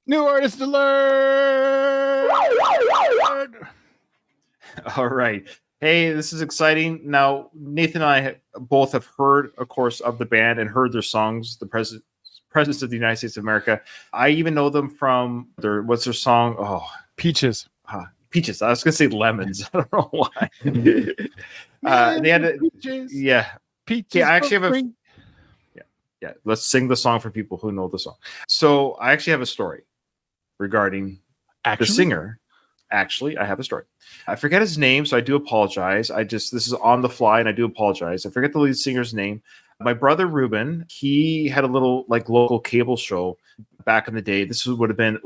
New artist alert! All right. Hey, this is exciting. Now, Nathan and I both have heard, of course, of the band and heard their songs, the Presidents of the United States of America. I even know them from what's their song? Oh, Peaches. Peaches. I was going to say Lemons. I don't know why. They had Peaches. Yeah. Peaches. Yeah, I actually have Yeah. Let's sing the song for people who know the song. So I actually have a story regarding the singer. Actually, I have a story. I forget his name, so I do apologize. This is on the fly, and I do apologize. I forget the lead singer's name. My brother Ruben, he had a little local cable show back in the day. This would have been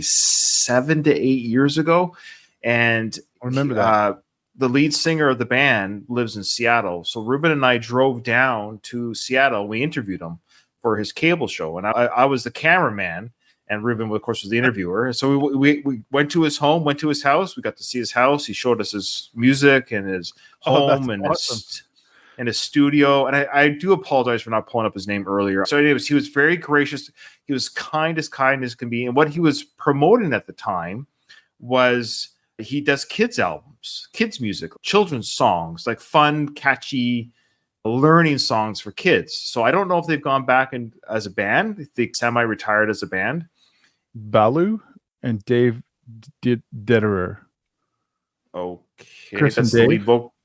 7 to 8 years ago, and I remember that. The lead singer of the band lives in Seattle. So Ruben and I drove down to Seattle. We interviewed him for his cable show, and I was the cameraman. And Ruben, of course, was the interviewer. So we went to his home, went to his house. We got to see his house. He showed us his music and his home and his studio. And I do apologize for not pulling up his name earlier. So anyways, he was very gracious. He was kind as can be. And what he was promoting at the time was he does kids albums, kids music, children's songs, like fun, catchy, learning songs for kids. So I don't know if they've gone back as a band, if they semi-retired as a band. Balu and Dave Ditterer. Okay, Chris that's and the Dave? lead vocal.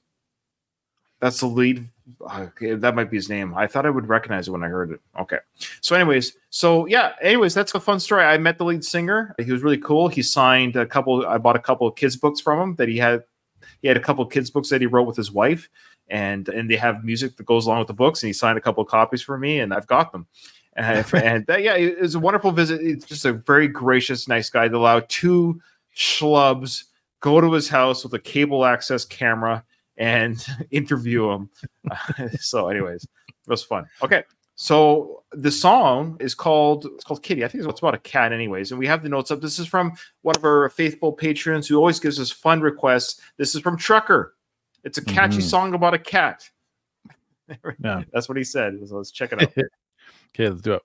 That's the lead. Okay, that might be his name. I thought I would recognize it when I heard it. Okay. Anyways, that's a fun story. I met the lead singer. He was really cool. He signed I bought a couple of kids books from him that he had. He had a couple of kids books that he wrote with his wife, and they have music that goes along with the books. And he signed a couple of copies for me, and I've got them. It was a wonderful visit. It's just a very gracious, nice guy to allow two schlubs go to his house with a cable access camera and interview him. Anyways, it was fun. Okay. So the song is called Kitty. I think it's about a cat anyways. And we have the notes up. This is from one of our faithful patrons who always gives us fun requests. This is from Trucker. It's a catchy song about a cat. Yeah. That's what he said. So let's check it out. Okay, let's do it.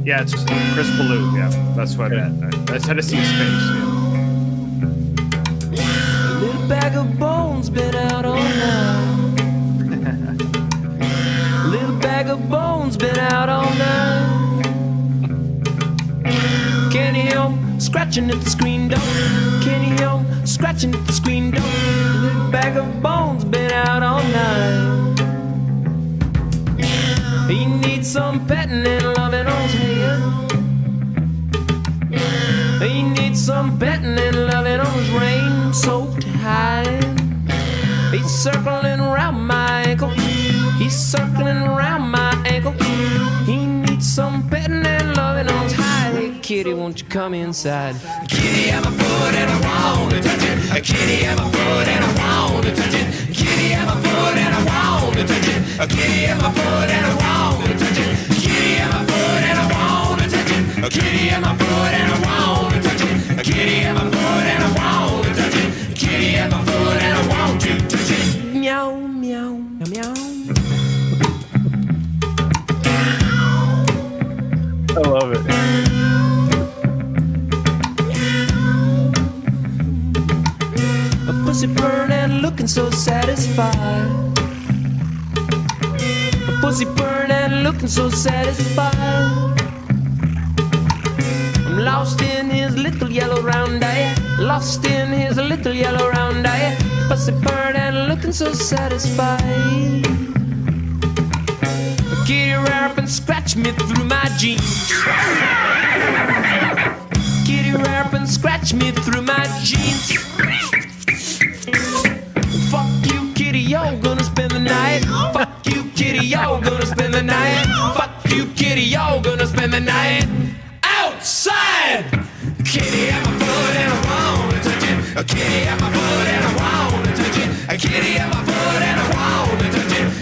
Yeah, it's Chris Ballou. Yeah, that's what I meant. I just had to see his face. Yeah. A little bag of bones been out all night. A little bag of bones been out all night. Can you hear 'em scratching at the screen door? Can you hear 'em scratching at the screen door? A little bag of bones been out all night. He needs some petting and loving on his head. He needs some petting and loving on his rain-soaked hide. He's circling around my ankle. He's circling around my ankle. He needs some petting and loving on his hide. Hey, kitty, won't you come inside? Kitty, I'm a foot and I want to touch it. Kitty, I'm a foot and I want to touch it. Kitty, I'm a foot and I want to touch it. Kitty, I'm a foot and I want to touch it. Kitty, I'm a foot and I want to touch it. Kitty, I'm a foot and I want to touch it. Kitty, I'm a foot and I want to touch it. Kitty, I'm a foot and I want to touch it. Meow, meow, meow, meow. I love it. A pussy purring and looking so satisfied. A pussy purring and looking so satisfied. I'm lost in his little yellow round eye. Lost in his little yellow round eye. Pussy purring and looking so satisfied. Kitty rap and scratch me through my jeans. Kitty rap and scratch me through my jeans. Fuck you, kitty, you're gonna spend the night. Fuck you, kitty, you're gonna spend the night. Fuck you, kitty, you're gonna spend the night outside. Kitty, I'm a foot and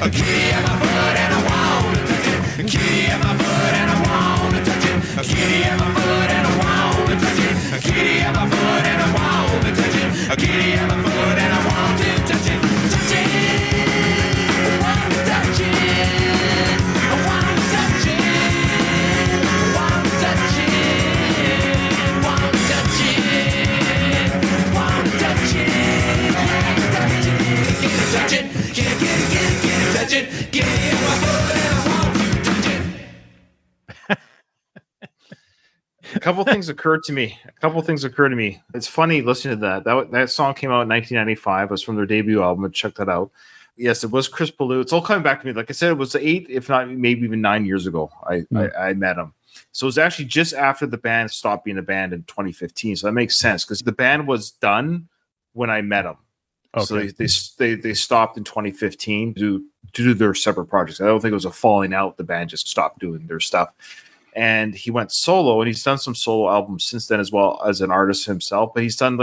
Kitty at my foot and I wanna touch it. Kitty at my foot and I wanna touch it. Kitty at my foot and I wanna touch it. Kitty at my foot and I wanna touch it. Kitty at my foot and I want to touch it. Touch it. I wanna touch it. I wanna touch it. I wanna touch it. Wanna touch it. Wanna touch it. Touch it. Get it, touch it. Get it, touch it. Get it in my foot and I want to touch it. A couple things occurred to me. It's funny listening to that. That song came out in 1995. It was from their debut album. Check that out. Yes, it was Chris Ballou. It's all coming back to me. Like I said, it was 8, if not maybe even 9 years ago. I met him. So it was actually just after the band stopped being a band in 2015. So that makes sense because the band was done when I met him. Okay. So they stopped in 2015 to do their separate projects. I don't think it was a falling out. The band just stopped doing their stuff. And he went solo, and he's done some solo albums since then as well as an artist himself. But he's done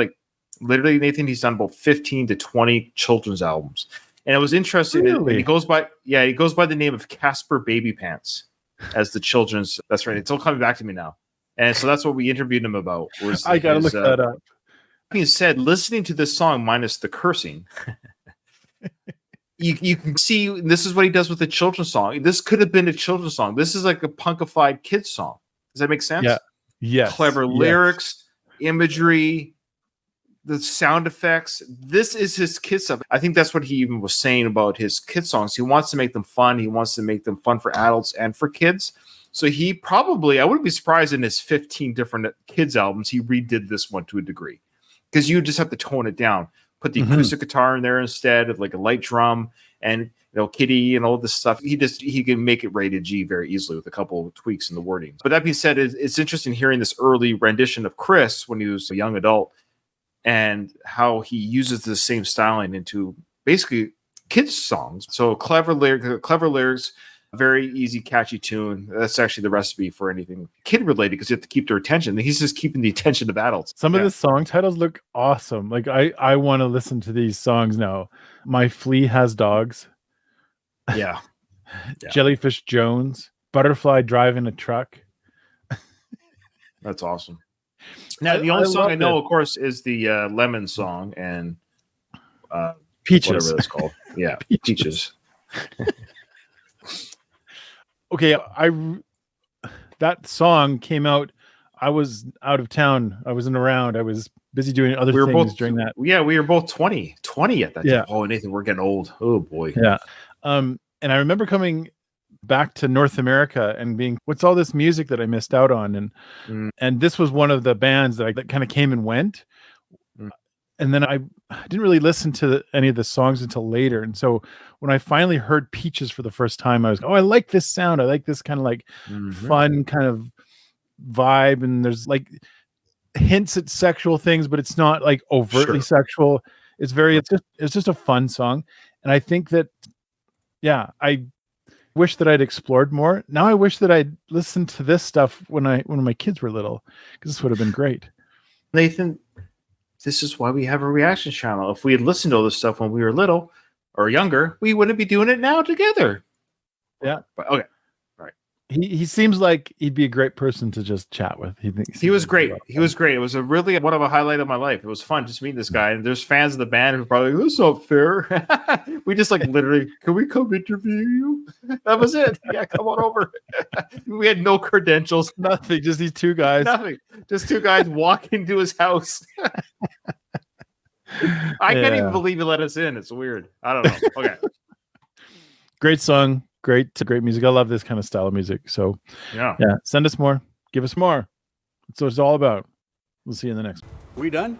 literally, Nathan, he's done about 15 to 20 children's albums. And it was interesting. Really? He goes by the name of Casper Baby Pants as the children's. That's right. It's all coming back to me now. And so that's what we interviewed him about. I got to look that up. Being said, listening to this song minus the cursing, you can see this is what he does with the children's song. This could have been a children's song. This is like a punkified kids song. Does that make sense? Yeah. Yes. Clever lyrics, imagery, the sound effects. This is his kids stuff. I think that's what he even was saying about his kids songs. He wants to make them fun. He wants to make them fun for adults and for kids. So he probably, I wouldn't be surprised in his 15 different kids albums, he redid this one to a degree. Because you just have to tone it down. Put the acoustic guitar in there instead of like a light drum and Kitty and all this stuff. He can make it rated G very easily with a couple of tweaks in the wording. But that being said, it's interesting hearing this early rendition of Chris when he was a young adult and how he uses the same styling into basically kids songs. So clever lyrics, very easy, catchy tune. That's actually the recipe for anything kid related because you have to keep their attention. He's just keeping the attention of adults. Some of the song titles look awesome. Like I want to listen to these songs now. My Flea Has Dogs. Yeah. Jellyfish Jones. Butterfly Driving a Truck. That's awesome. Now, the only song I know, of course, is the Lemon song and Peaches. Whatever that's called. Yeah, Peaches. Okay, that song came out. I was out of town. I wasn't around. I was busy doing other things during that. Yeah, we were both 20 at that time. Oh, Nathan, we're getting old. Oh boy. Yeah. And I remember coming back to North America and being, what's all this music that I missed out on? And this was one of the bands that kind of came and went. And then I didn't really listen to any of the songs until later. And so when I finally heard Peaches for the first time, I was, I like this sound. I like this kind of like fun kind of vibe. And there's like hints at sexual things, but it's not like overtly sexual. It's just a fun song. And I think that, I wish that I'd explored more. Now I wish that I'd listened to this stuff when my kids were little, because this would have been great. Nathan, this is why we have a reaction channel. If we had listened to all this stuff when we were little or younger, we wouldn't be doing it now together. Yeah. But, okay. All right. He seems like he'd be a great person to just chat with. He was great. He was great. It was one of a highlight of my life. It was fun just meeting this guy. And there's fans of the band who are probably, this is not fair. We just literally, can we come interview you? That was it. Yeah, come on over. We had no credentials. Nothing. Just these two guys. Nothing. Just two guys walking to his house. I can't even believe he let us in. It's weird. I don't know. Okay. Great song. Great music. I love this kind of style of music. So send us more. Give us more. That's what it's all about. We'll see you in the next one. We done?